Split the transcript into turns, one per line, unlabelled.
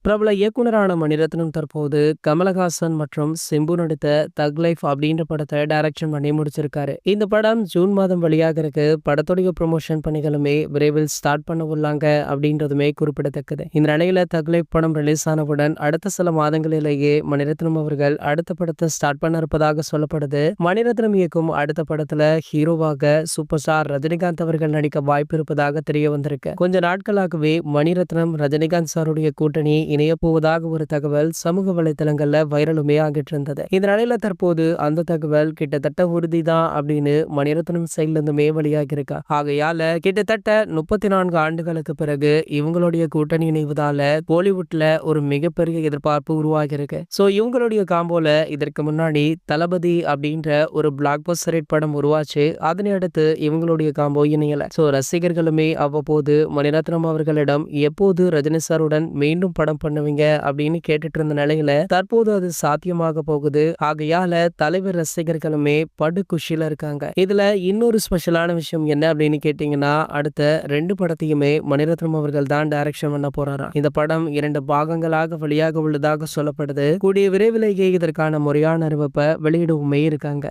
பிரபல இயக்குனரான மணிரத்னம் தற்போது கமலஹாசன் மற்றும் சிம்பு நடித்த தக் லைஃப் அப்படின்ற படத்தை டைரக்ஷன் பண்ணி முடிச்சிருக்காரு. இந்த படம் ஜூன் மாதம் வெளியாக இருக்கு. படத்துடைய ப்ரொமோஷன் பணிகளுமே விரைவில் ஸ்டார்ட் பண்ண உள்ளாங்க அப்படின்றதுமே குறிப்பிடத்தக்கது. இந்த நிலையில தக் லைஃப் படம் ரிலீஸ் ஆனவுடன் அடுத்த சில மாதங்களிலேயே மணிரத்னம் அவர்கள் அடுத்த படத்தை ஸ்டார்ட் பண்ண இருப்பதாக சொல்லப்படுது. மணிரத்னம் இயக்கும் அடுத்த படத்துல ஹீரோவாக சூப்பர் ஸ்டார் ரஜினிகாந்த் அவர்கள் நடிக்க வாய்ப்பு இருப்பதாக தெரிய வந்திருக்கு. கொஞ்ச நாட்களாகவே மணிரத்னம் ரஜினிகாந்த் சாருடைய கூட்டணி இணைய போவதாக ஒரு தகவல் சமூக வலைதளங்கள்ல வைரலுமே ஆகிட்டு இருந்தது. இந்த நிலையில தற்போது அந்த தகவல் கிட்டத்தட்ட உறுதிதான் அப்படின்னு மணிரத்னம் சைட்ல இருந்துமே வெளியாகி இருக்கா. ஆகையால கிட்டத்தட்ட 34 ஆண்டுகளுக்கு பிறகு இவங்களுடைய கூட்டணி இணைவதால பாலிவுட்ல ஒரு மிகப்பெரிய எதிர்பார்ப்பு உருவாகி இருக்கு. சோ இவங்களுடைய காம்போல இதற்கு முன்னாடி தளபதி அப்படின்ற ஒரு பிளாக் பஸ்டர் ஹிட் படம் உருவாச்சு. அதனை அடுத்து இவங்களுடைய காம்போ இணையல. சோ ரசிகர்களுமே அவ்வப்போது மணிரத்னம் அவர்களிடம் எப்போது ரஜினி சாருடன் மீண்டும் படம் பண்ணுவீங்க அப்படின்னு கேட்டுட்டு இருந்த நிலையில தற்போது அது சாத்தியமாக போகுது. ஆகையால தலைவர் ரசிகர்களுமே படு குஷியில இருக்காங்க. இதுல இன்னொரு ஸ்பெஷலான விஷயம் என்ன அப்படின்னு கேட்டீங்கன்னா, அடுத்த 2 படத்தையுமே மணிரத்னம் அவர்கள் தான் டைரக்ஷன் பண்ண போறாராம். இந்த படம் 2 பாகங்களாக வெளியாக உள்ளதாக சொல்லப்படுது. கூடிய விரைவிலேயே இதற்கான முறையான அறிவிப்பை வெளியிடவுமே இருக்காங்க.